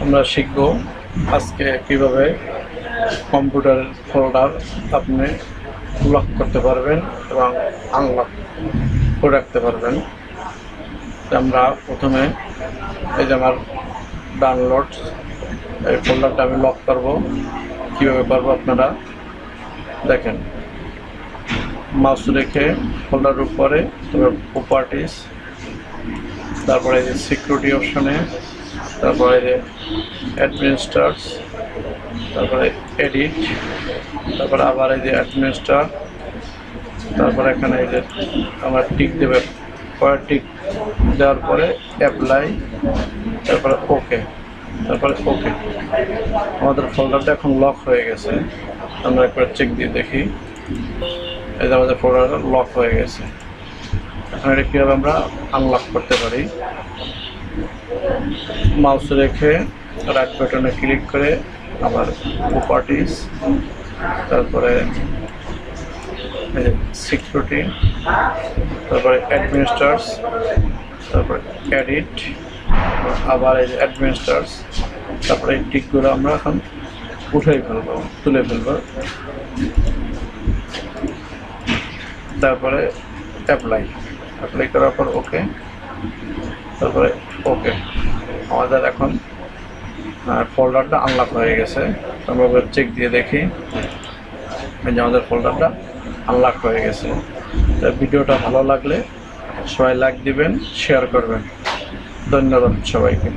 আমরা শিখব আজকে কিভাবে কম্পিউটারের ফোল্ডার আপনি লক করতে পারবেন এবং আনলক করে রাখতে পারবেন। আমরা প্রথমে এই যে আমার ডাউনলোড এই ফোল্ডারটা আমি লক করব। কীভাবে পারবো আপনারা দেখেন। মাউস রেখে ফোল্ডার উপরে, তবে প্রপার্টিস, তারপরে এই যে সিকিউরিটি অপশনে, তারপরে যে অ্যাডমিনিস্ট্রেটর, তারপরে এডিট, তারপরে আবার এই যে অ্যাডমিনিস্ট্রেটর, তারপরে এখানে এই যে আমরা টিক দেবে, পরে টিক দেওয়ার পরে অ্যাপ্লাই, তারপরে ওকে, তারপরে ওকে। আমাদের ফোল্ডারটা এখন লক হয়ে গেছে। আমরা একবার চেক দিয়ে দেখি। এই যে আমাদের ফোল্ডারটা লক হয়ে গেছে। এখন এটা কীভাবে আমরা আনলক করতে পারি, মাউস রেখে রাইট বাটনে ক্লিক করে আবার প্রপার্টিস, তারপরে সিকিউরিটি, তারপরে অ্যাডমিনিস্ট্রেটরস, তারপরে এডিট, আবার এই যে অ্যাডমিনিস্ট্রেটরস, তারপরে এই টিকগুলো আমরা এখন তুলে ফেলবো, তারপরে অ্যাপ্লাই করার পর ওকে, তারপরে ওকে। আমাদের এখন ফোল্ডারটা আনলক হয়ে গেছে। আমরা চেক দিয়ে দেখি যে আমাদের ফোল্ডারটা আনলক হয়ে গেছে। ভিডিওটা ভালো লাগলে সবাই লাইক দিবেন, শেয়ার করবেন। ধন্যবাদ সবাইকে।